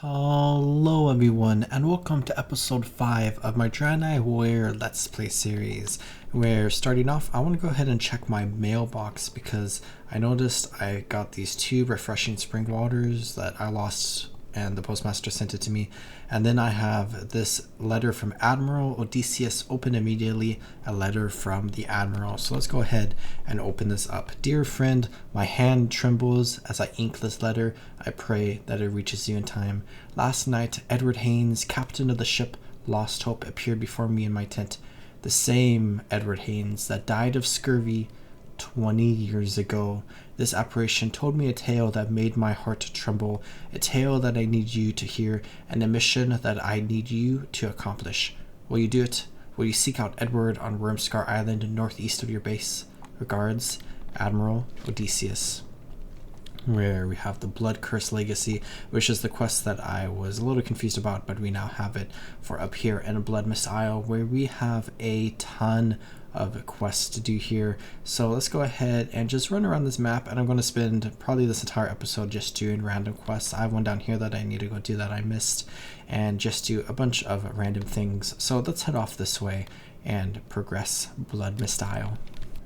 Hello everyone and welcome to episode 5 of my Draenei Warrior Let's Play series, where starting off I want to go ahead and check my mailbox because I noticed I got these 2 refreshing spring waters that I lost and the postmaster sent it to me, and then I have this letter from Admiral Odysseus. Open immediately, a letter from the Admiral. So let's go ahead and open this up. Dear friend, my hand trembles as I ink this letter. I pray that it reaches you in time. Last night, Edward Haynes, captain of the ship Lost Hope, appeared before me in my tent. The same Edward Haynes that died of scurvy 20 years ago. This apparition told me a tale that made my heart tremble, a tale that I need you to hear, and a mission that I need you to accomplish. Will you do it? Will you seek out Edward on Wormscar Island northeast of your base? Regards, Admiral Odysseus. Where we have the Blood Curse Legacy, which is the quest that I was a little confused about, but we now have it for up here in Bloodmyst Isle, where we have a ton of quests to do here. So let's go ahead and just run around this map, and I'm going to spend probably this entire episode just doing random quests. I have one down here that I need to go do that I missed, and just do a bunch of random things. So let's head off this way and progress Bloodmyst Isle.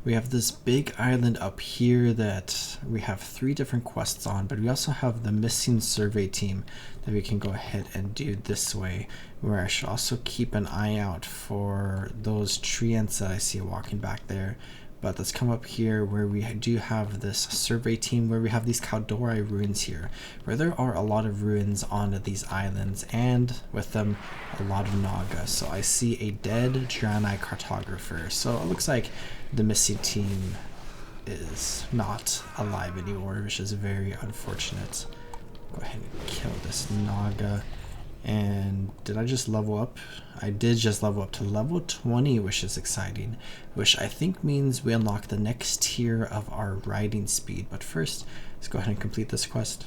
We have this big island up here that we have 3 different quests on, but we also have the missing survey team that we can go ahead and do this way, where I should also keep an eye out for those treants that I see walking back there. But let's come up here where we do have this survey team, where we have these Kaldorei ruins here, where there are a lot of ruins on these islands, and with them a lot of Naga. So I see a dead Draenei cartographer, so it looks like the missing team is not alive anymore, which is very unfortunate. Go ahead and kill this Naga. And did I just level up? I did just level up to level 20, which is exciting, which I think means we unlock the next tier of our riding speed. But first, let's go ahead and complete this quest,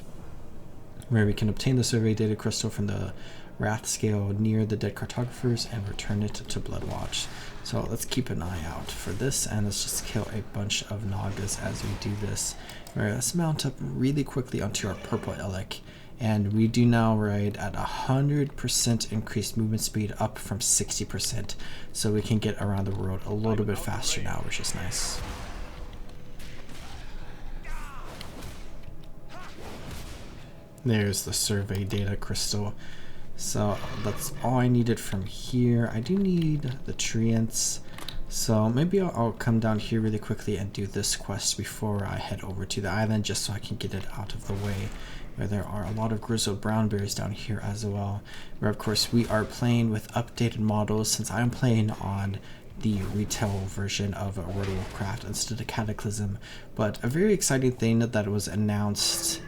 where we can obtain the survey data crystal from the Wrath scale near the dead cartographers and return it to Bloodwatch. So let's keep an eye out for this, and let's just kill a bunch of Nagas as we do this. Alright, let's mount up really quickly onto our purple Elec. And we do now ride at 100% increased movement speed, up from 60%, so we can get around the world a little bit faster now, which is nice. There's the survey data crystal. So that's all I needed from here. I do need the treants, so maybe I'll come down here really quickly and do this quest before I head over to the island, just so I can get it out of the way. Where there are a lot of grizzled brown bears down here as well, where of course we are playing with updated models, since I'm playing on the retail version of World of Warcraft instead of Cataclysm. But a very exciting thing that was announced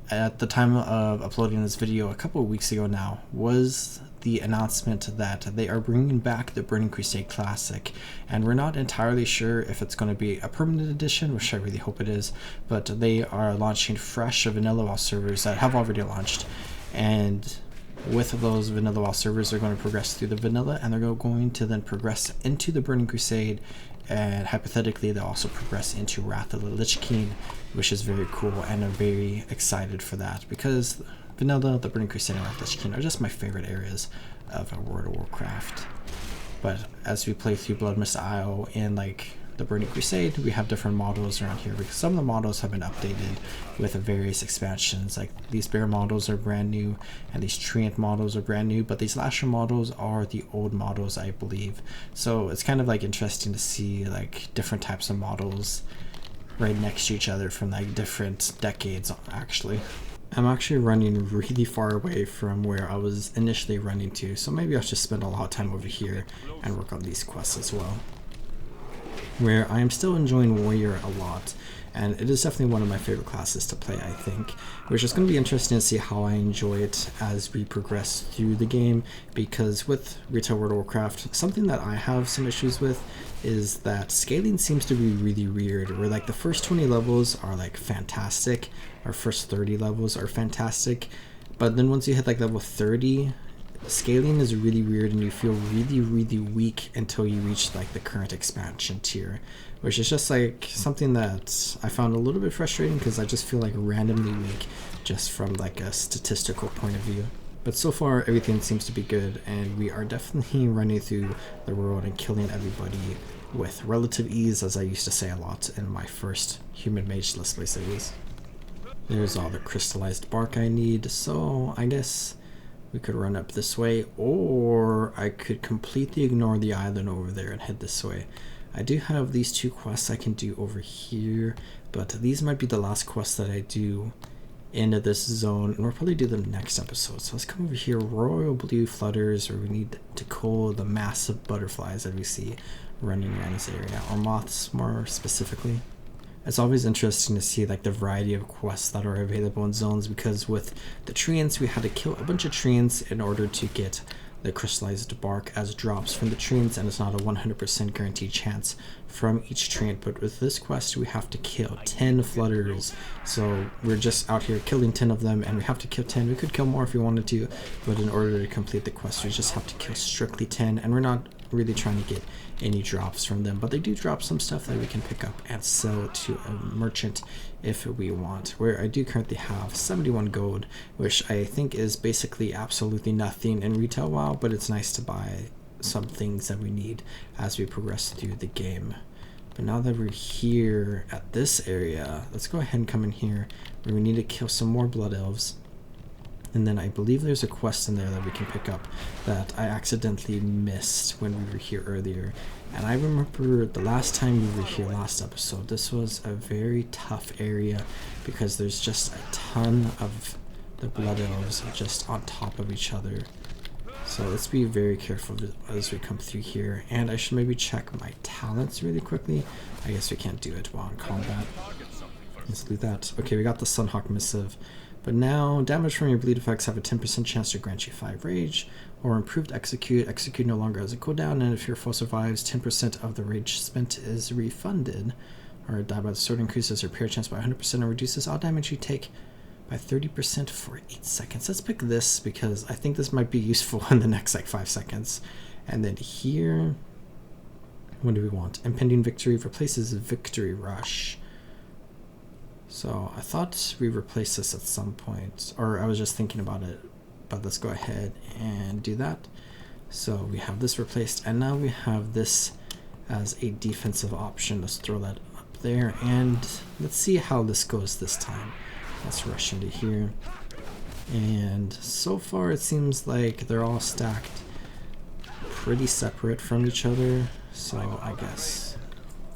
at the time of uploading this video a couple of weeks ago now was the announcement that they are bringing back the Burning Crusade Classic, and we're not entirely sure if it's going to be a permanent edition, which I really hope it is, but they are launching fresh vanilla WoW servers that have already launched, and with those vanilla WoW servers they're going to progress through the vanilla, and they're going to then progress into the Burning Crusade, and hypothetically they'll also progress into Wrath of the Lich King, which is very cool, and I'm very excited for that because vanilla, the Burning Crusade, and Wrath of the Lich King are just my favorite areas of World of Warcraft. But as we play through Bloodmyst Isle and like the Burning Crusade, we have different models around here, because some of the models have been updated with various expansions. Like these bear models are brand new, and these treant models are brand new, but these lasher models are the old models, I believe. So it's kind of like interesting to see like different types of models right next to each other from like different decades actually. I'm actually running really far away from where I was initially running to, so maybe I'll just spend a lot of time over here and work on these quests as well. Where I am still enjoying Warrior a lot, and it is definitely one of my favorite classes to play, I think, which is going to be interesting to see how I enjoy it as we progress through the game, because with retail World of Warcraft, something that I have some issues with is that scaling seems to be really weird, where like the first 20 levels are like fantastic, our first 30 levels are fantastic, but then once you hit like level 30, scaling is really weird and you feel really weak until you reach like the current expansion tier, which is just like something that I found a little bit frustrating, because I just feel like randomly weak just from like a statistical point of view. But so far everything seems to be good, and we are definitely running through the world and killing everybody with relative ease, as I used to say a lot in my first Human Mage Let's Play series. There's all the crystallized bark I need, so I guess we could run up this way, or I could completely ignore the island over there and head this way. I do have these 2 quests I can do over here, but these might be the last quests that I do into this zone, and we'll probably do them next episode. So let's come over here. Royal blue flutters, where we need to cull the massive butterflies that we see running around this area, or moths more specifically. It's always interesting to see like the variety of quests that are available in zones, because with the treants we had to kill a bunch of treants in order to get the crystallized bark as drops from the treants, and it's not a 100% guaranteed chance from each treant. But with this quest we have to kill 10 flutters, so we're just out here killing 10 of them, and we have to kill 10. We could kill more if we wanted to, but in order to complete the quest we just have to kill strictly 10, and we're not really trying to get any drops from them, but they do drop some stuff that we can pick up and sell to a merchant if we want, where I do currently have 71 gold, which I think is basically absolutely nothing in retail WoW, but it's nice to buy some things that we need as we progress through the game. But now that we're here at this area, let's go ahead and come in here where we need to kill some more blood elves. And then I believe there's a quest in there that we can pick up that I accidentally missed when we were here earlier. And I remember the last time we were here last episode, this was a very tough area because there's just a ton of the blood elves just on top of each other. So let's be very careful as we come through here. And I should maybe check my talents really quickly. I guess we can't do it while in combat. Let's do that. Okay, we got the Sunhawk Missive. But now, damage from your bleed effects have a 10% chance to grant you 5 rage, or improved execute. Execute no longer has a cooldown, and if your foe survives, 10% of the rage spent is refunded. Or die by the sword increases your repair chance by 100% and reduces all damage you take by 30% for 8 seconds. Let's pick this because I think this might be useful in the next like 5 seconds. And then here, what do we want? Impending victory replaces victory rush. So I thought we replaced this at some point, or I was just thinking about it, but let's go ahead and do that. So we have this replaced, and now we have this as a defensive option. Let's throw that up there, and let's see how this goes this time. Let's rush into here, and so far it seems like they're all stacked pretty separate from each other, so I guess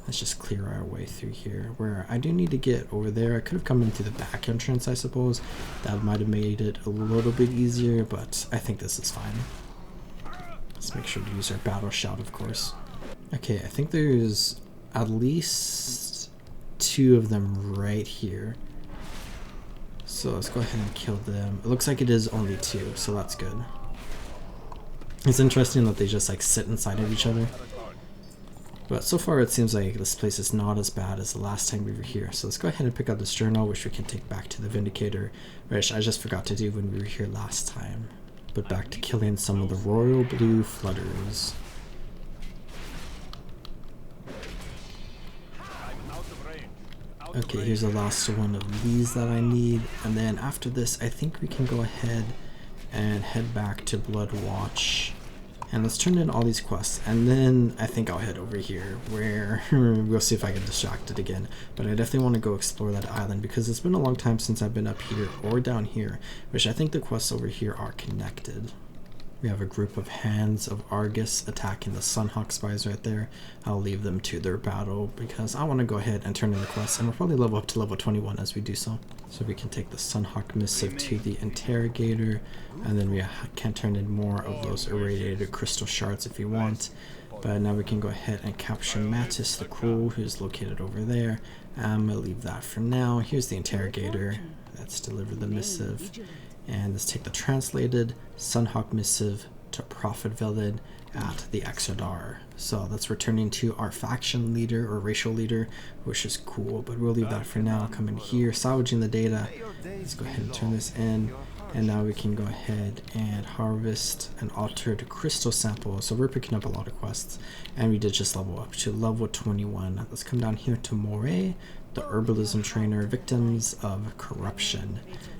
let's just clear our way through here, where I do need to get over there. I could have come in through the back entrance, I suppose. That might have made it a little bit easier, but I think this is fine. Let's make sure to use our battle shout, of course. Okay, I think there's at least 2 of them right here. So let's go ahead and kill them. It looks like it is only 2, so that's good. It's interesting that they just like sit inside of each other. But so far it seems like this place is not as bad as the last time we were here. So let's go ahead and pick up this journal, which we can take back to the Vindicator, which I just forgot to do when we were here last time. But back to killing some of the royal blue flutters. Okay, here's the last one of these that I need. And then after this, I think we can go ahead and head back to Bloodwatch. And let's turn in all these quests, and then I think I'll head over here where we'll see if I get distracted again. But I definitely want to go explore that island because it's been a long time since I've been up here or down here, which I think the quests over here are connected. We have a group of Hands of Argus attacking the Sunhawk spies right there. I'll leave them to their battle because I want to go ahead and turn in the quests, and we'll probably level up to level 21 as we do so. So we can take the Sunhawk Missive to the Interrogator, and then we can turn in more of those irradiated crystal shards if you want. But now we can go ahead and capture Mattis the Cruel, who's located over there. I'm going to leave that for now. Here's the Interrogator. Let's deliver the missive. And let's take the translated Sunhawk Missive to Prophet Village at the Exodar. So that's returning to our faction leader or racial leader, which is cool, but we'll leave that for now. Come in here, salvaging the data. Let's go ahead and turn this in. And now we can go ahead and harvest an altered crystal sample. So we're picking up a lot of quests, and we did just level up to level 21. Let's come down here to Moray, the herbalism trainer, victims of corruption,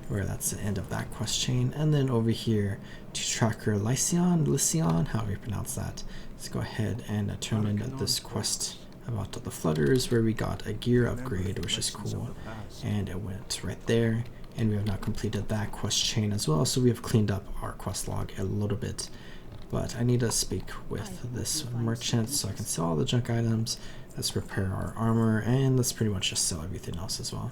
where that's the end of that quest chain. And then over here to tracker Lycion, however you pronounce that. Let's go ahead and turn in this quest about the Flutters, where we got a gear upgrade, which is cool, and it went right there. And we have now completed that quest chain as well, so we have cleaned up our quest log a little bit. But I need to speak with this merchant so I can sell all the junk items. Let's repair our armor, and let's pretty much just sell everything else as well.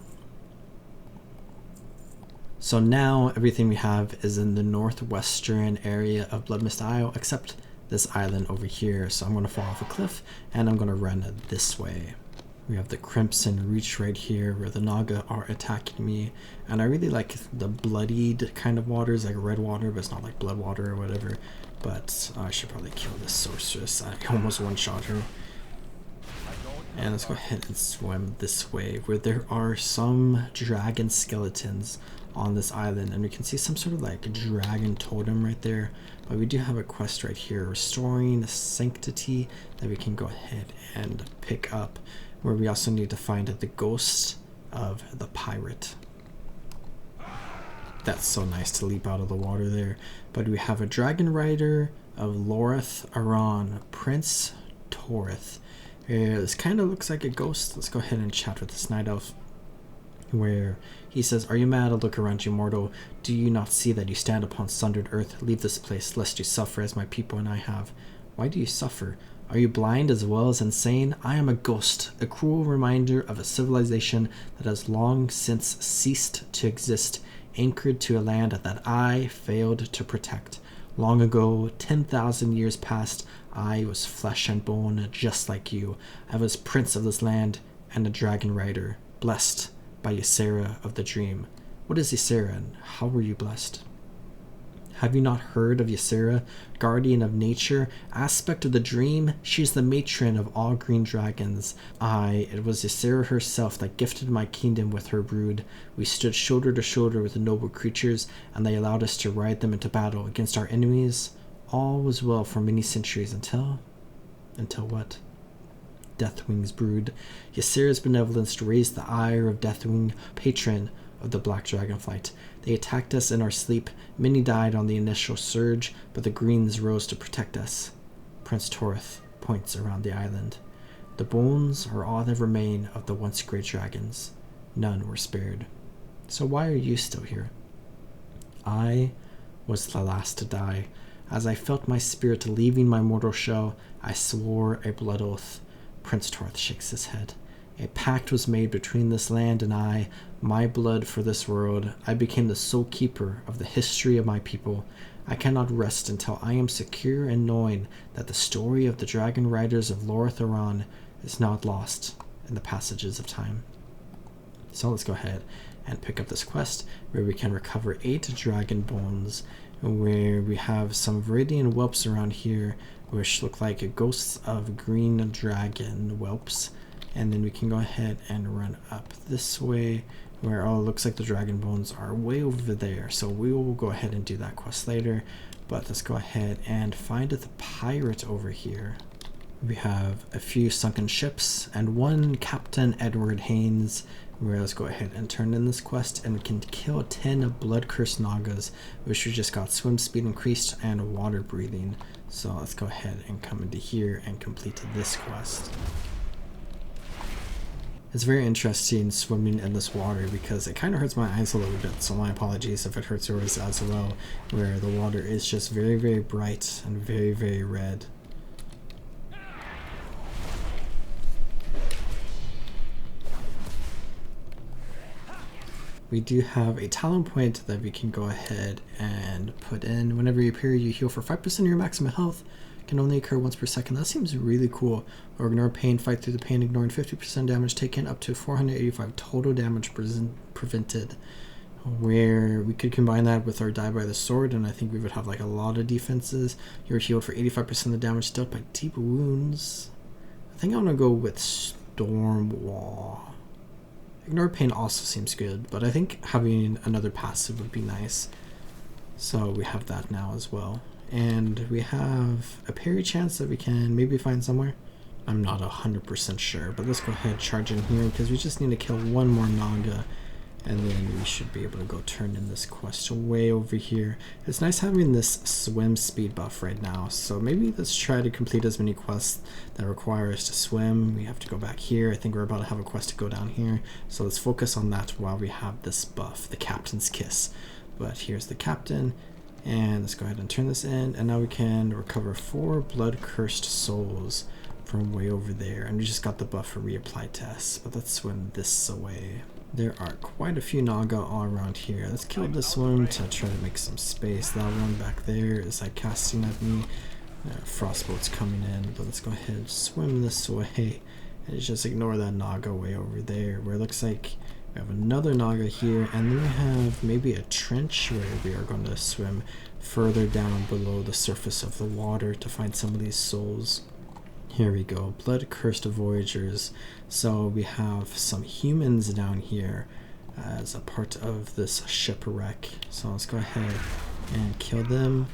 So now everything we have is in the northwestern area of Bloodmyst Isle, except this island over here. So I'm going to fall off a cliff, and I'm going to run this way. We have the Crimson Reach right here where the Naga are attacking me, and I really like the bloodied kind of waters, like red water, but it's not like blood water or whatever. But I should probably kill this sorceress. I almost one-shot her. And let's go ahead and swim this way where there are some dragon skeletons on this island, and we can see some sort of like dragon totem right there. But we do have a quest right here, restoring sanctity, that we can go ahead and pick up, where we also need to find the ghost of the pirate. That's so nice to leap out of the water there. But we have a dragon rider of Loreth Aran, Prince Torith. This kind of looks like a ghost. Let's go ahead and chat with this night elf, where he says, "Are you mad? Look around you, mortal. Do you not see that you stand upon sundered earth? Leave this place, lest you suffer as my people and I have." Why do you suffer? Are you blind as well as insane? I am a ghost, a cruel reminder of a civilization that has long since ceased to exist, anchored to a land that I failed to protect. Long ago, 10,000 years past, I was flesh and bone, just like you. I was prince of this land and a dragon rider, blessed by Ysera of the Dream. What is Ysera, and how were you blessed? Have you not heard of Ysera, guardian of nature, aspect of the dream? She is the matron of all green dragons. Aye, it was Ysera herself that gifted my kingdom with her brood. We stood shoulder to shoulder with the noble creatures, and they allowed us to ride them into battle against our enemies. All was well for many centuries until what? Deathwing's brood. Ysera's benevolence raised the ire of Deathwing, patron of the Black Dragonflight. They attacked us in our sleep. Many died on the initial surge, but the Greens rose to protect us. Prince Torith points around the island. The bones are all that remain of the once great dragons. None were spared. So why are you still here? I was the last to die. As I felt my spirit leaving my mortal shell, I swore a blood oath. Prince Torith shakes his head. A pact was made between this land and I, my blood for this world. I became the sole keeper of the history of my people. I cannot rest until I am secure in knowing that the story of the dragon riders of Loreth Aran is not lost in the passages of time. So let's go ahead and pick up this quest where we can recover 8 dragon bones, where we have some Viridian whelps around here which look like ghosts of green dragon whelps. And then we can go ahead and run up this way where, oh, it looks like the dragon bones are way over there. So we will go ahead and do that quest later. But let's go ahead and find the pirate over here. We have a few sunken ships and one Captain Edward Haynes, where let's go ahead and turn in this quest, and we can kill 10 blood-cursed Nagas, which we just got swim speed increased and water breathing. So let's go ahead and come into here and complete this quest. It's very interesting swimming in this water because it kind of hurts my eyes a little bit, so my apologies if it hurts yours as well, where the water is just very, very bright and very, very red. We do have a talent point that we can go ahead and put in. Whenever you appear, you heal for 5% of your maximum health. Can only occur once per second. That seems really cool. Or ignore pain, fight through the pain, ignoring 50% damage taken, up to 485 total damage prevented. Where we could combine that with our die by the sword, and I think we would have like a lot of defenses. You're healed for 85% of the damage dealt by deep wounds. I think I'm gonna go with Storm Wall. Ignore pain also seems good, but I think having another passive would be nice. So we have that now as well. And we have a parry chance that we can maybe find somewhere. I'm not 100% sure, but let's go ahead and charge in here because we just need to kill one more Naga, and then we should be able to go turn in this quest way over here. It's nice having this swim speed buff right now, so maybe let's try to complete as many quests that require us to swim. We have to go back here. I think we're about to have a quest to go down here, so let's focus on that while we have this buff, the Captain's Kiss. But here's the Captain, and let's go ahead and turn this in, and now we can recover 4 blood-cursed souls from way over there, and we just got the buff for reapply tests, but let's swim this away. There are quite a few Naga all around here. Let's kill this one to try to make some space. That one back there is like casting at me. Frostboat's coming in, but let's go ahead and swim this way and just ignore that Naga way over there, where it looks like we have another Naga here, and then we have maybe a trench where we are going to swim further down below the surface of the water to find some of these souls. Here we go, blood-cursed voyagers. So we have some humans down here as a part of this shipwreck. So let's go ahead and kill them,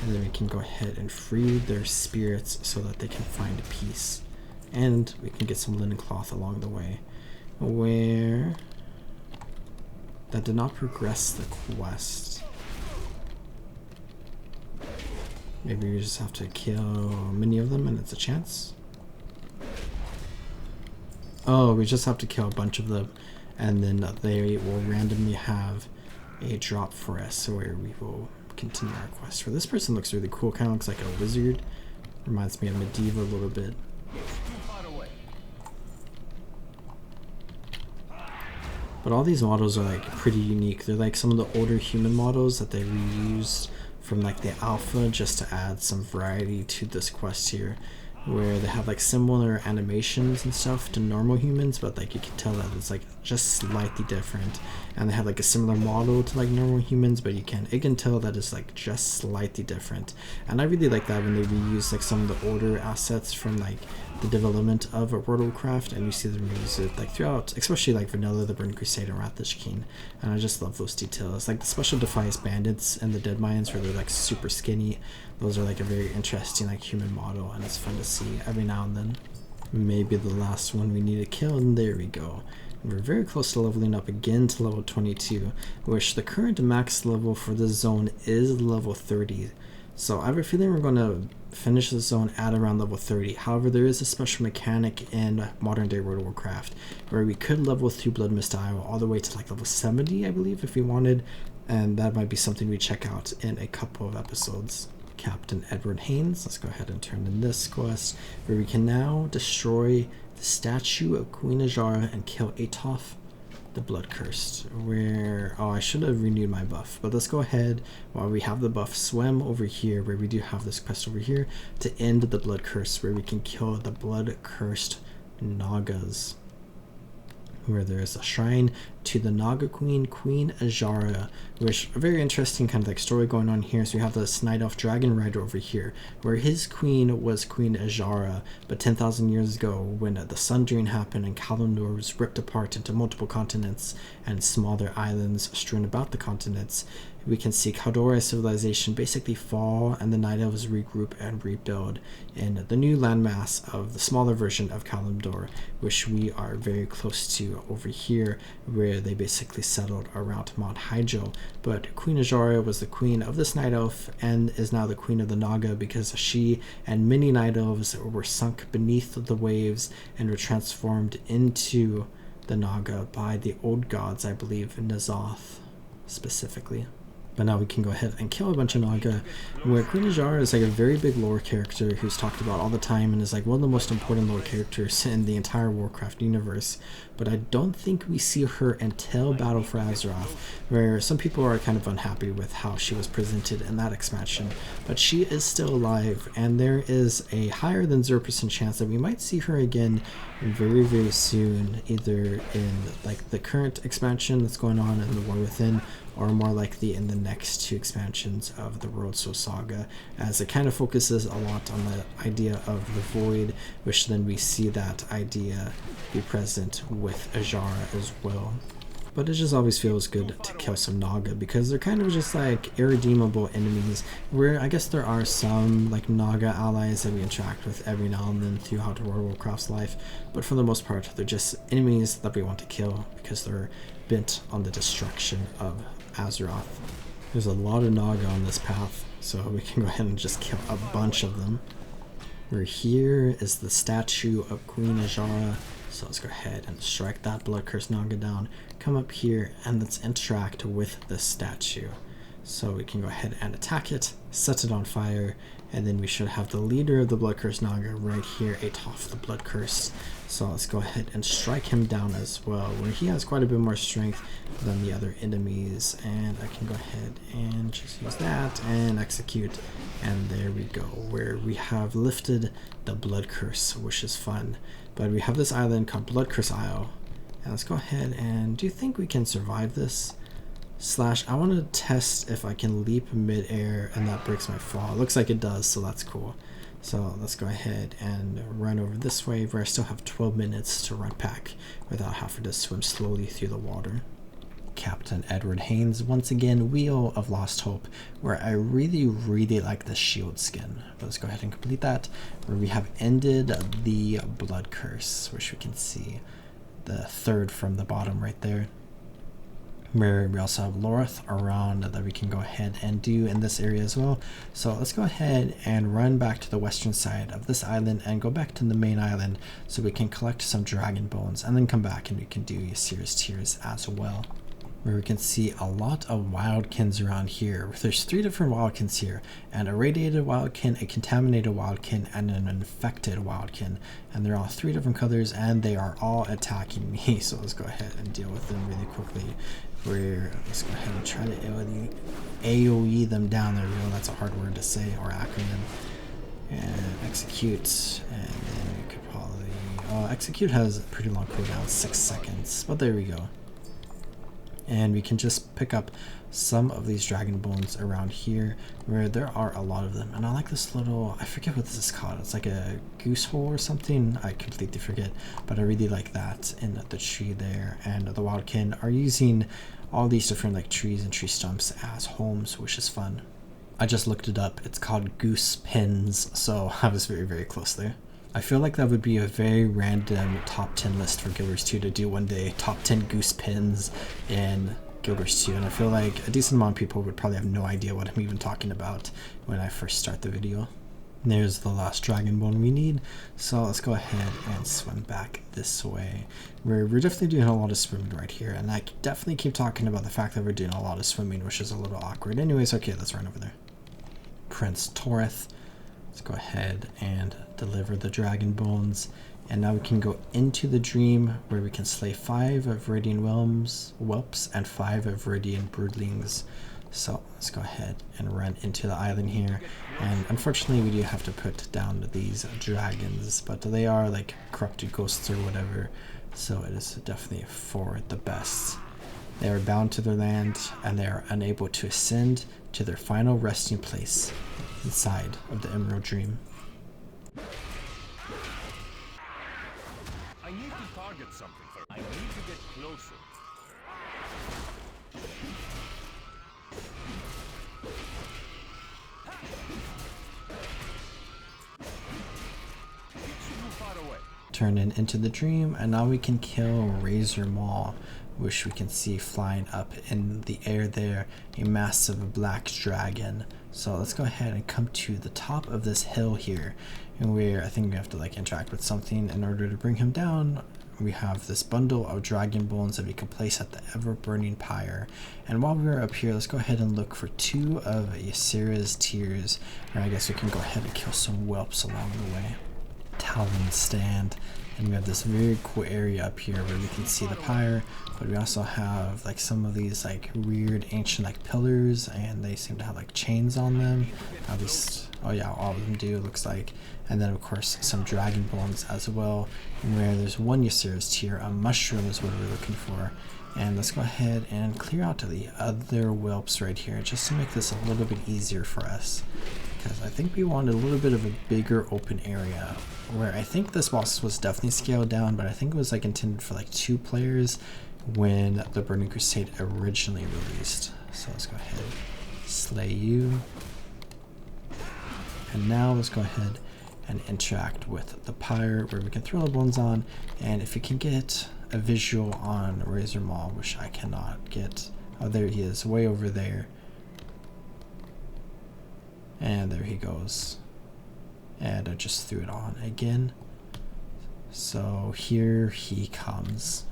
and then we can go ahead and free their spirits so that they can find peace. And we can get some linen cloth along the way. Where that did not progress the quest. Maybe you just have to kill many of them and it's a chance. Oh, we just have to kill a bunch of them, and then they will randomly have a drop for us where we will continue our quest. For this person looks really cool, kind of looks like a wizard. Reminds me of Medieval a little bit. But all these models are like pretty unique. They're like some of the older human models that they reused from like the alpha just to add some variety to this quest here, where they have like similar animations and stuff to normal humans, but like you can tell that it's like just slightly different, and they have like a similar model to like normal humans, but you can tell that it's like just slightly different. And I really like that when they reuse like some of the older assets from like the development of World of Warcraft, and you see them reuse it like throughout, especially like Vanilla, the Burning Crusade, and Wrath of the King. And I just love those details, like the Special Defiance Bandits and the Dead Mines, where they're like super skinny. Those are like a very interesting like human model, and it's fun to see every now and then. Maybe the last one we need to kill, and there we go. We're very close to leveling up again to level 22, which the current max level for this zone is level 30. So I have a feeling we're going to finish the zone at around level 30. However, there is a special mechanic in modern day World of Warcraft where we could level through Bloodmyst Isle all the way to like level 70, I believe, if we wanted, and that might be something we check out in a couple of episodes. Captain Edward Haynes, let's go ahead and turn in this quest, where we can now destroy the statue of Queen Azshara and kill Atoth, the Blood Cursed, where, oh, I should have renewed my buff, but let's go ahead while we have the buff, swim over here where we do have this quest over here to end the Blood Curse, where we can kill the Blood Cursed Nagas, where there is a shrine to the Naga Queen, Queen Azshara, which a very interesting kind of like story going on here. So we have this Night Elf Dragon Rider over here, where his queen was Queen Azshara, but 10,000 years ago, when the Sun Drain happened and Kaldorei was ripped apart into multiple continents and smaller islands strewn about the continents, we can see Kaldorei civilization basically fall, and the Night Elves regroup and rebuild in the new landmass of the smaller version of Kaldorei, which we are very close to over here, where they basically settled around Mount Hyjal. But Queen Azshara was the queen of this Night Elf and is now the queen of the Naga, because she and many Night Elves were sunk beneath the waves and were transformed into the Naga by the old gods, I believe, N'Zoth specifically. But now we can go ahead and kill a bunch of Naga, where Queen Azshara is like a very big lore character who's talked about all the time and is like one of the most important lore characters in the entire Warcraft universe. But I don't think we see her until Battle for Azeroth, where some people are kind of unhappy with how she was presented in that expansion. But she is still alive, and there is a higher than 0% chance that we might see her again very, very soon, either in like the current expansion that's going on in the War Within, or more likely in the next 2 expansions of the World Soul Saga, as it kind of focuses a lot on the idea of the Void, which then we see that idea be present with Azshara as well. but it just always feels good to kill some Naga because they're kind of just like irredeemable enemies, where I guess there are some like Naga allies that we interact with every now and then throughout World of Warcraft's life, but for the most part they're just enemies that we want to kill because they're bent on the destruction of Azeroth. There's a lot of Naga on this path, so we can go ahead and just kill a bunch of them. Where here is the statue of Queen Ajara. So let's go ahead and strike that Blood Curse Naga down. Come up here and let's interact with the statue. So we can go ahead and attack it, set it on fire, and then we should have the leader of the Blood Curse Naga right here atop the Blood Curse. So let's go ahead and strike him down as well, where he has quite a bit more strength than the other enemies. And I can go ahead and just use that and execute. And there we go, where we have lifted the Blood Curse, which is fun. But we have this island called Bloodmyst Isle. And let's go ahead and do you think we can survive this? Slash, I want to test if I can leap mid-air and that breaks my fall. It looks like it does, so that's cool. So let's go ahead and run over this way where I still have 12 minutes to run back without having to swim slowly through the water. Captain Edward Haynes, once again, Wheel of Lost Hope, where I really like the shield skin. But let's go ahead and complete that, where we have ended the Blood Curse, which we can see the third from the bottom right there. Where we also have Lorith around that we can go ahead and do in this area as well. So let's go ahead and run back to the western side of this island and go back to the main island so we can collect some dragon bones and then come back and we can do Ysir's Tears as well. Where we can see a lot of wildkins around here. There's 3 different wildkins here, and a radiated wildkin, a contaminated wildkin, and an infected wildkin. And they're all 3 different colors, and they are all attacking me. So let's go ahead and deal with them really quickly. Let's go ahead and try to AoE them down. There we go. That's a hard word to say, or acronym. And execute, and then we could probably execute has a pretty long cooldown, 6 seconds. But there we go. And we can just pick up some of these dragon bones around here where there are a lot of them. And I like this little, I forget what this is called, it's like a goose hole or something, I completely forget, but I really like that in the tree there. And the wildkin are using all these different like trees and tree stumps as homes, which is fun. I just looked it up, it's called goose pins, so I was very close there. I feel like that would be a very random top 10 list for Guild Wars 2 to do one day. Top 10 goose pins in Guild Wars 2. And I feel like a decent amount of people would probably have no idea what I'm even talking about when I first start the video. And there's the last dragon bone we need. So let's go ahead and swim back this way. We're definitely doing a lot of swimming right here. And I definitely keep talking about the fact that we're doing a lot of swimming, which is a little awkward. Anyways, okay, let's run over there. Prince Toreth. Let's go ahead and deliver the dragon bones, and now we can go into the dream where we can slay 5 of Viridian whelps and 5 of Viridian broodlings. So let's go ahead and run into the island here, and unfortunately we do have to put down these dragons, but they are like corrupted ghosts or whatever, so it is definitely for the best. They are bound to their land and they are unable to ascend to their final resting place inside of the Emerald Dream. I need to target something first. I need to get closer. It's too far away. Turn into the dream, and now we can kill Razor Maw, which we can see flying up in the air there, a massive black dragon. So let's go ahead and come to the top of this hill here, and I think we have to like interact with something in order to bring him down. We have this bundle of dragon bones that we can place at the ever-burning pyre. And while we're up here, let's go ahead and look for 2 of Ysir's Tears, or I guess we can go ahead and kill some whelps along the way. Talon Stand. And we have this very cool area up here where we can see the pyre, but we also have like some of these like weird ancient like pillars, and they seem to have like chains on them. At least, oh yeah, all of them do, it looks like. And then of course some dragon bones as well, where there's 1 Ysir's Tear, a mushroom is what we're looking for. And let's go ahead and clear out the other whelps right here just to make this a little bit easier for us, because I think we want a little bit of a bigger open area, where I think this boss was definitely scaled down, but I think it was like intended for like 2 players, when the Burning Crusade originally released. So let's go ahead, slay you. And now let's go ahead and interact with the pyre where we can throw the bones on. And if you can get a visual on Razor Maul, which I cannot get. Oh, there he is, way over there. And there he goes. And I just threw it on again. So here he comes.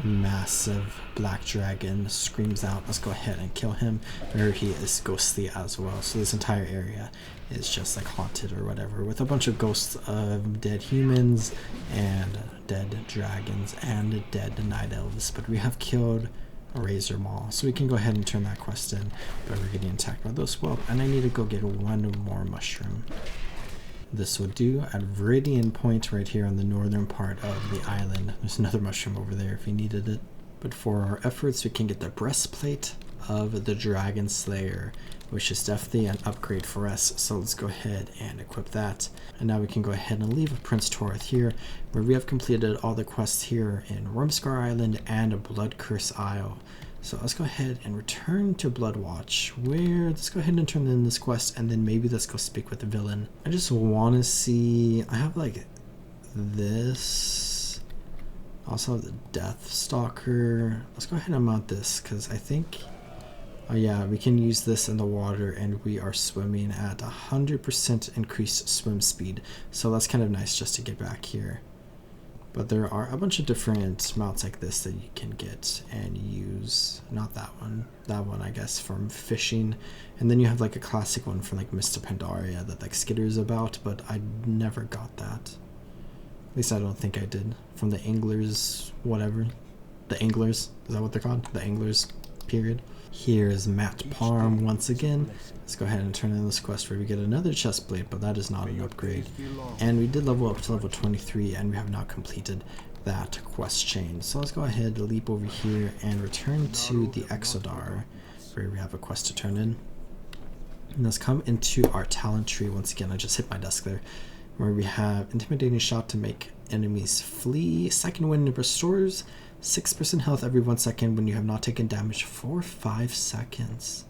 Massive black dragon screams out. Let's go ahead and kill him. There he is, ghostly as well. So this entire area is just like haunted or whatever, with a bunch of ghosts of dead humans and dead dragons and dead night elves. But we have killed Razor Maul, so we can go ahead and turn that quest in. But we're getting attacked by those 12, and I need to go get one more mushroom. This will do at Viridian Point right here on the northern part of the island. There's another mushroom over there if you needed it. But for our efforts, we can get the breastplate of the Dragon Slayer, which is definitely an upgrade for us. So let's go ahead and equip that. And now we can go ahead and leave Prince Torith here, where we have completed all the quests here in Wormscar Island and Blood Curse Isle. So let's go ahead and return to Bloodwatch, where let's go ahead and turn in this quest, and then maybe let's go speak with the villain. I just want to see, I have like this, also have the Death Stalker. Let's go ahead and mount this, because I think, oh yeah, we can use this in the water, and we are swimming at 100% increased swim speed. So that's kind of nice just to get back here. But there are a bunch of different mounts like this that you can get and use. Not that one I guess from fishing. And then you have like a classic one for like Mr. Pandaria that like skitters about, but I never got that. At least I don't think I did. From the anglers, whatever. The anglers, is that what they're called? The anglers, period. Here's Matt Parm once again. Let's go ahead and turn in this quest where we get another chest plate, but that is not an upgrade. And we did level up to level 23, and we have not completed that quest chain. So let's go ahead, leap over here, and return to the Exodar, where we have a quest to turn in. And let's come into our talent tree once again. I just hit my desk there, where we have Intimidating Shot to make enemies flee. Second wind restores 6% health every 1 second when you have not taken damage for 5 seconds.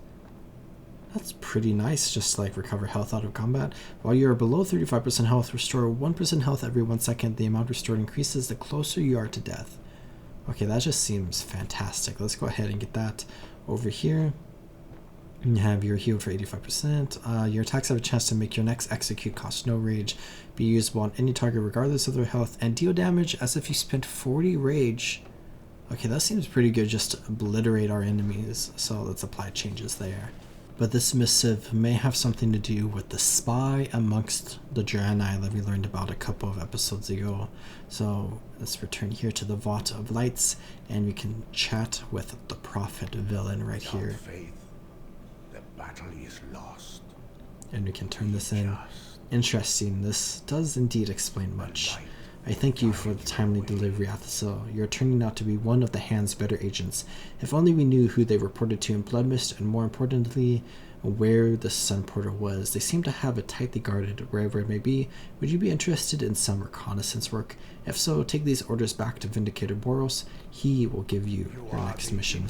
That's pretty nice, just like recover health out of combat. While you are below 35% health, restore 1% health every 1 second. The amount restored increases the closer you are to death. Okay, that just seems fantastic. Let's go ahead and get that over here. You have your heal for 85%. Your attacks have a chance to make your next execute cost no rage, be usable on any target regardless of their health, and deal damage as if you spent 40 rage. Okay, that seems pretty good just to obliterate our enemies, so let's apply changes there. But this missive may have something to do with the spy amongst the Draenei that we learned about a couple of episodes ago. So let's return here to the Vault of Lights, and we can chat with the Prophet villain right here. Faith, the battle is lost. And we can turn this in. Interesting, this does indeed explain much. I thank you for the timely delivery, Athasil. You're turning out to be one of the Hand's better agents. If only we knew who they reported to in Bloodmyst, and more importantly, where the Sun Portal was. They seem to have it tightly guarded, wherever it may be. Would you be interested in some reconnaissance work? If so, take these orders back to Vindicator Boros. He will give you your next mission.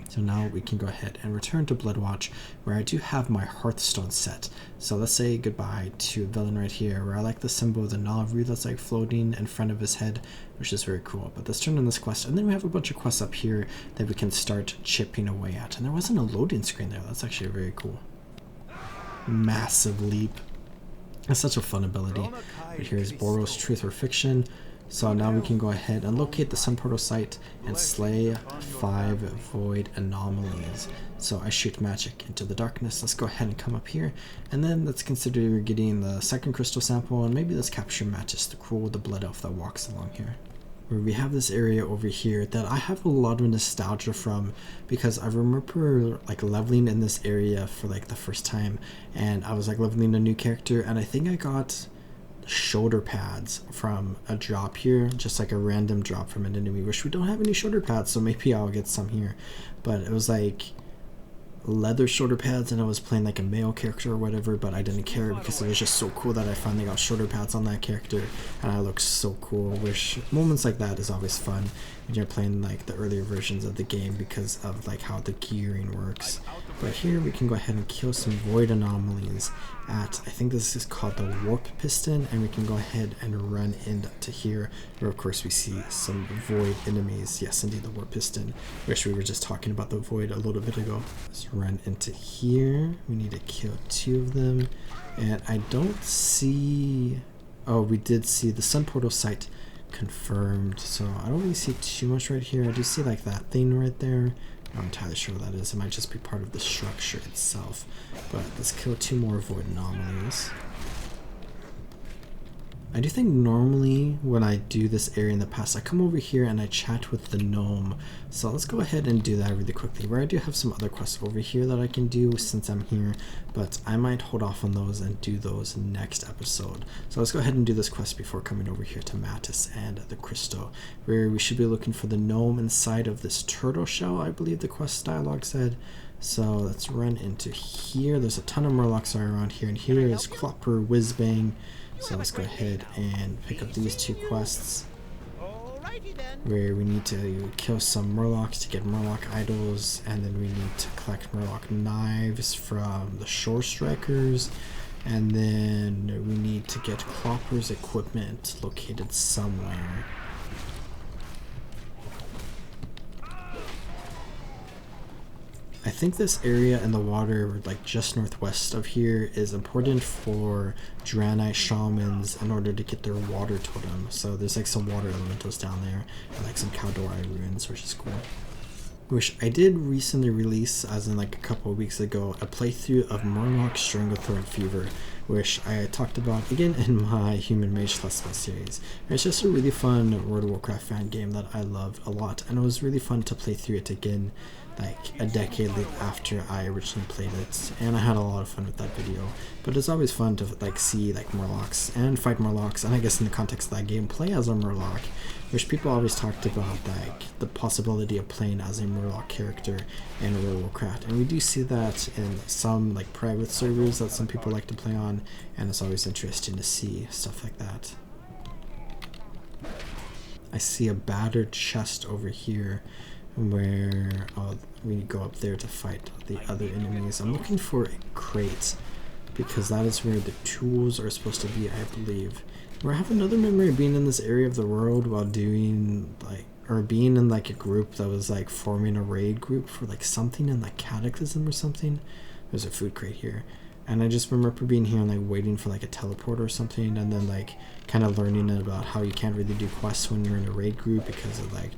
So now we can go ahead and return to Bloodwatch, where I do have my Hearthstone set. So let's say goodbye to a villain right here, where I like the symbol of the Navru that's like floating in front of his head, which is very cool. But let's turn in this quest, and then we have a bunch of quests up here that we can start chipping away at. And there wasn't a loading screen there. That's actually very cool. Massive leap. That's such a fun ability. But here's Boros Truth or Fiction. So now we can go ahead and locate the Sun Portal site and slay 5 void anomalies. So I shoot magic into the darkness. Let's go ahead and come up here, and then let's consider getting the second crystal sample, and maybe let's capture Mattis the Cruel, the blood elf that walks along here. Where we have this area over here that I have a lot of nostalgia from, because I remember like leveling in this area for like the first time, and I was like leveling a new character, and I think I got shoulder pads from a drop here, just like a random drop from an enemy, which we don't have any shoulder pads, so maybe I'll get some here. But it was like leather shoulder pads and I was playing like a male character or whatever, but I didn't care because it was just so cool that I finally got shoulder pads on that character and I looked so cool. Which moments like that is always fun when you're playing like the earlier versions of the game because of like how the gearing works. But here we can go ahead and kill some void anomalies at, I think this is called the warp piston, and we can go ahead and run into here where of course we see some void enemies. Yes, indeed, the warp piston, which we were just talking about the void a little bit ago. Let's run into here. We need to kill 2 of them, and I don't see, oh, we did see the sun portal site confirmed, so I don't really see too much right here. I do see like that thing right there. I'm not entirely sure what that is. It might just be part of the structure itself. But let's kill 2 more void anomalies. I do think normally when I do this area in the past, I come over here and I chat with the gnome. So let's go ahead and do that really quickly. Where I do have some other quests over here that I can do since I'm here, but I might hold off on those and do those next episode. So let's go ahead and do this quest before coming over here to Mattis and the Crystal, where we should be looking for the gnome inside of this turtle shell, I believe the quest dialogue said. So let's run into here. There's a ton of murlocs around here, and here is Clopper Whizbang. So let's go ahead and pick up these 2 quests where we need to kill some murlocs to get murloc idols, and then we need to collect murloc knives from the shore strikers, and then we need to get Clopper's equipment located somewhere. I think this area in the water, like just northwest of here, is important for Draenei shamans in order to get their water totem. So there's like some water elementals down there, and like some Kaldorei ruins, which is cool. Which I did recently release, as in like a couple of weeks ago, a playthrough of Murloc Stranglethorn Fever, which I talked about again in my Human Mage Let's Play series. It's just a really fun World of Warcraft fan game that I love a lot, and it was really fun to play through it again like a decade after I originally played it, and I had a lot of fun with that video. But it's always fun to like see like Murlocs and fight Murlocs, and I guess in the context of that game, play as a Murloc, which people always talked about like the possibility of playing as a Murloc character in World of Warcraft, and we do see that in some like private servers that some people like to play on, and it's always interesting to see stuff like that. I see a battered chest over here where we go up there to fight the other enemies. I'm looking for a crate because that is where the tools are supposed to be, I believe. Where I have another memory of being in this area of the world while doing like, or being in like a group that was like forming a raid group for like something in like Cataclysm or something. There's a food crate here, and I just remember being here and like waiting for like a teleport or something, and then like kind of learning about how you can't really do quests when you're in a raid group because it like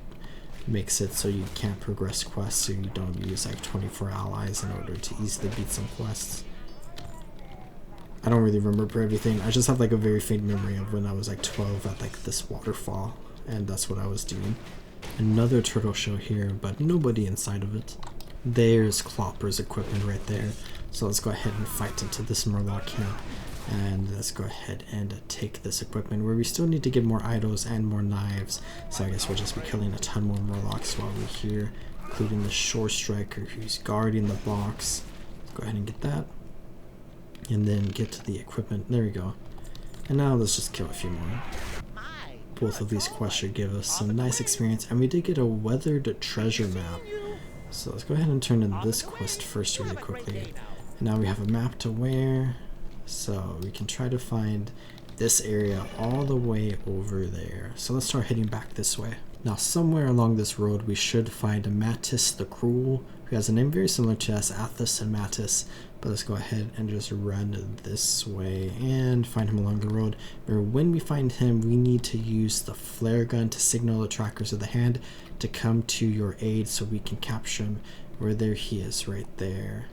makes it so you can't progress quests, so you don't use like 24 allies in order to easily beat some quests. I don't really remember everything. I just have like a very faint memory of when I was like 12 at like this waterfall, and that's what I was doing. Another turtle shell here, but nobody inside of it. There's Clopper's equipment right there. So let's go ahead and fight into this Murloc camp, and let's go ahead and take this equipment where we still need to get more idols and more knives. So I guess we'll just be killing a ton more Murlocs while we're here, including the shore striker who's guarding the box. Let's go ahead and get that, and then get to the equipment. There we go. And now let's just kill a few more. Both of these quests should give us some nice experience, and we did get a weathered treasure map. So let's go ahead and turn in this quest first really quickly. And now we have a map to wear, so we can try to find this area all the way over there. So let's start heading back this way. Now somewhere along this road we should find Mattis the Cruel, who has a name very similar to us, Athos and Mattis. But let's go ahead and just run this way and find him along the road. Where when we find him, we need to use the flare gun to signal the trackers of the hand to come to your aid so we can capture him. Where there he is, right there.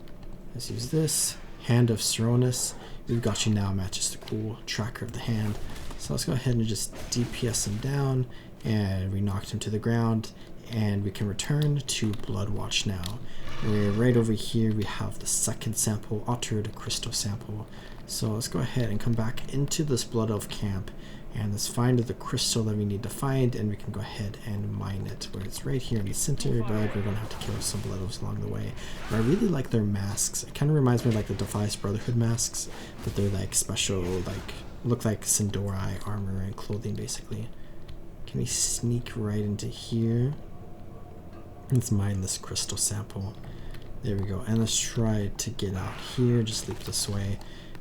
Let's use this. Hand of Seronis. We've got you now, Mattis the Cruel, tracker of the hand. So let's go ahead and just DPS him down, and we knocked him to the ground, and we can return to Bloodwatch now. Where right over here we have the second sample, Altered Crystal sample. So let's go ahead and come back into this Blood Elf camp, And let's find the crystal that we need to find, and we can go ahead and mine it, where it's right here in the center, but we're going to have to kill some Blood Elves along the way. But I really like their masks. It kind of reminds me of like the Defiance Brotherhood masks, but they're like special, like look like Kaldorei armor and clothing basically. Can we sneak right into here? Let's mine this crystal sample. There we go. And let's try to get out here. Just leap this way.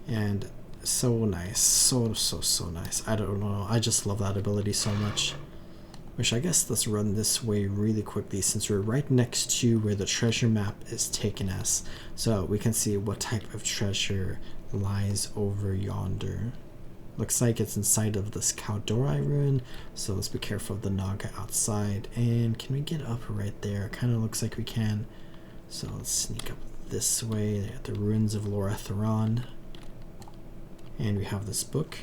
And so nice. So nice. I don't know. I just love that ability so much. Which I guess let's run this way really quickly since we're right next to where the treasure map is taking us. So we can see what type of treasure lies over yonder. Looks like it's inside of this Kaldorei ruin, so let's be careful of the Naga outside. And can we get up right there? Kind of looks like we can. So let's sneak up this way. They got the ruins of Loratheron. And we have this book.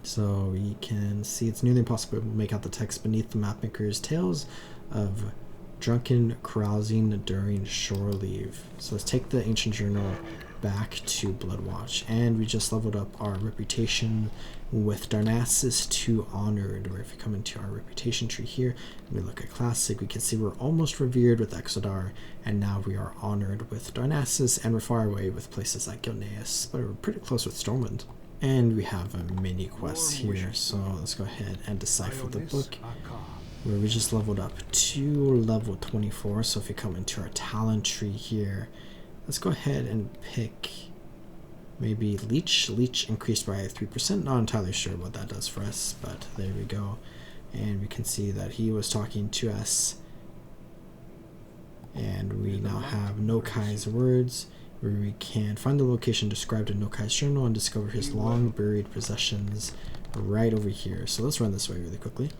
So we can see it's nearly impossible to make out the text beneath the mapmaker's tales of drunken carousing during shore leave. So let's take the ancient journal back to Bloodwatch, and we just leveled up our reputation with Darnassus to Honored, where if you come into our reputation tree here and we look at Classic, we can see we're almost revered with Exodar, and now we are honored with Darnassus, and we're far away with places like Gilneas, but we're pretty close with Stormwind. And we have a mini quest here, so let's go ahead and decipher the book, where we just leveled up to level 24. So if you come into our talent tree here, let's go ahead and pick maybe Leech. Leech increased by 3%. Not entirely sure what that does for us, but there we go. And we can see that he was talking to us. And we now have Nokai's words, where we can find the location described in Nokai's journal and discover his long buried possessions right over here. So let's run this way really quickly.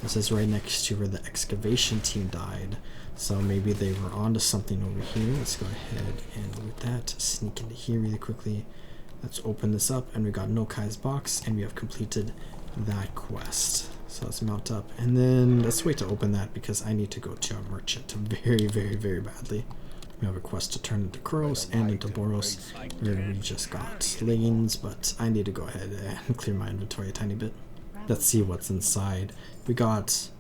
This is right next to where the excavation team died. So maybe they were onto something over here. Let's go ahead and loot that. Sneak into here really quickly. Let's open this up, and we got Nokai's box, and we have completed that quest. So let's mount up, and then let's wait to open that because I need to go to a merchant very badly. We have a quest to turn into Kuros and into Boros, where we just got leggings, but I need to go ahead and clear my inventory a tiny bit. Let's see what's inside. We got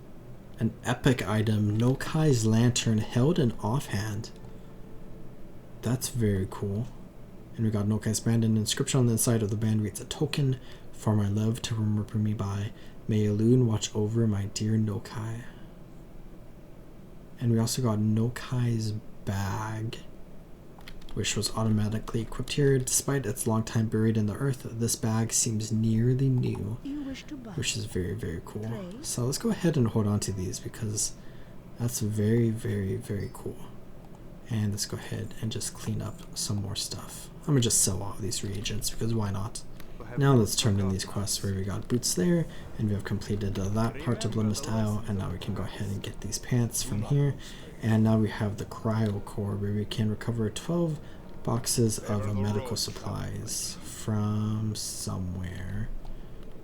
an epic item, Nokai's lantern held in offhand. That's very cool. And we got Nokai's band, and an inscription on the inside of the band reads, "A token for my love to remember me by. May Elune watch over my dear Nokai." And we also got Nokai's bag, which was automatically equipped here. Despite its long time buried in the earth, this bag seems nearly new, which is very cool. So let's go ahead and hold on to these because that's very cool. And let's go ahead and just clean up some more stuff. I'm gonna just sell all of these reagents because why not? Now let's turn in these quests where we got boots there, and we have completed that part of Bloodmyst Isle, and now we can go ahead and get these pants from here. And now we have the cryo core where we can recover 12 boxes of medical supplies from somewhere.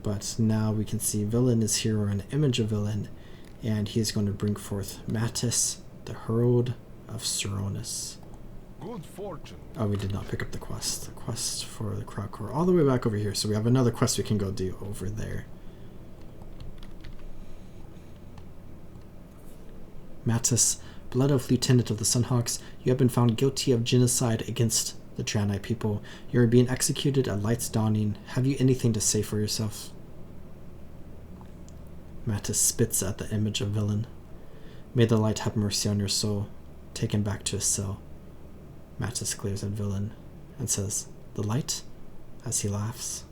But now we can see Villain is here, or an image of Villain, and he is going to bring forth Mattis, the Herald of Seronis. Good fortune. Oh, we did not pick up the quest. The quest for the cryo core all the way back over here, so we have another quest we can go do over there. Mattis, Blood Elf Lieutenant of the Sunhawks, you have been found guilty of genocide against the Draenei people. You are being executed at light's dawning. Have you anything to say for yourself? Mattis spits at the image of Villain. May the light have mercy on your soul. Taken back to his cell. Mattis glares at Villain and says, "The light?" as he laughs.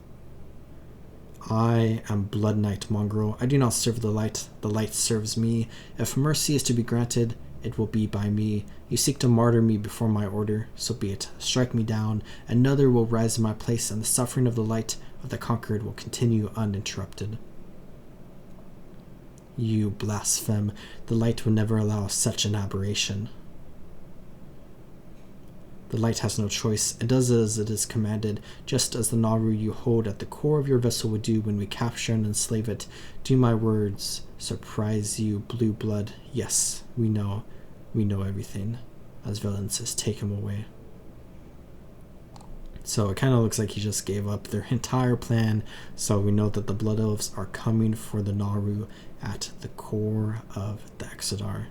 "I am Blood Knight, mongrel. I do not serve the light serves me. If mercy is to be granted, it will be by me. You seek to martyr me before my order, so be it. Strike me down, another will rise in my place, and the suffering of the light of the conquered will continue uninterrupted." "You blaspheme. The light would never allow such an aberration." "The light has no choice. It does as it is commanded, just as the Naru you hold at the core of your vessel would do when we capture and enslave it. Do my words surprise you, blue blood? Yes, we know everything." As Villain says, "Take him away." So it kind of looks like he just gave up their entire plan. So we know that the Blood Elves are coming for the Naru at the core of the Exodar.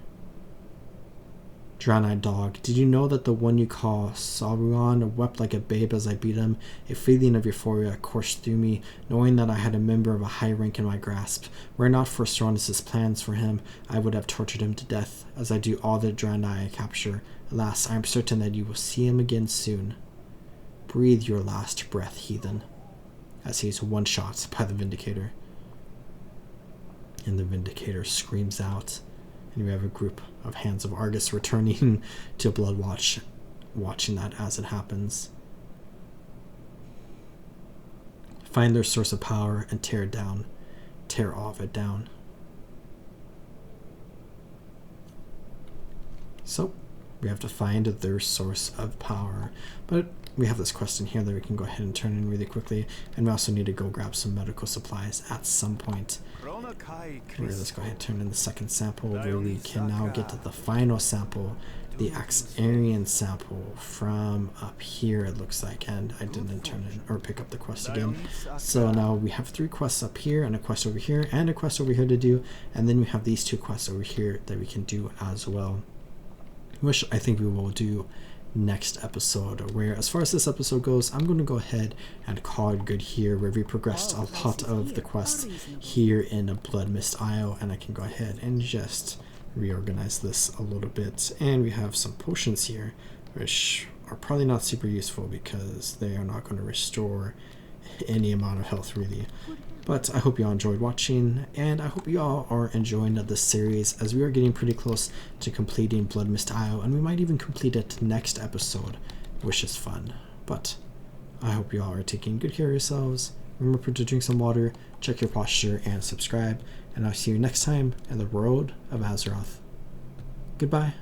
Draenei dog, did you know that the one you call Sauron wept like a babe as I beat him? A feeling of euphoria coursed through me, knowing that I had a member of a high rank in my grasp. Were it not for Sarunas' plans for him, I would have tortured him to death, as I do all the Draenei I capture. Alas, I am certain that you will see him again soon. Breathe your last breath, heathen. As he's one-shot by the Vindicator. And the Vindicator screams out. And we have a group of Hands of Argus returning to Bloodwatch, watching that as it happens. Find their source of power and tear it down. Tear all of it down. So, we have to find their source of power. But we have this quest in here that we can go ahead and turn in really quickly. And we also need to go grab some medical supplies at some point. Let's go ahead and turn in the second sample, where we can now get to the final sample, the Axarian sample from up here, it looks like. And I didn't turn in or pick up the quest again. So now we have 3 quests up here, and a quest over here, and a quest over here to do. And then we have these 2 quests over here that we can do as well, which I think we will do next episode. Where, as far as this episode goes, I'm going to go ahead and call it good here, where we progressed a lot of the quests here in Bloodmyst Isle, and I can go ahead and just reorganize this a little bit. And we have some potions here, which are probably not super useful because they are not going to restore any amount of health really. But I hope you all enjoyed watching, and I hope you all are enjoying this series, as we are getting pretty close to completing Bloodmyst Isle, and we might even complete it next episode, which is fun. But I hope you all are taking good care of yourselves. Remember to drink some water, check your posture, and subscribe, and I'll see you next time in the Road of Azeroth. Goodbye.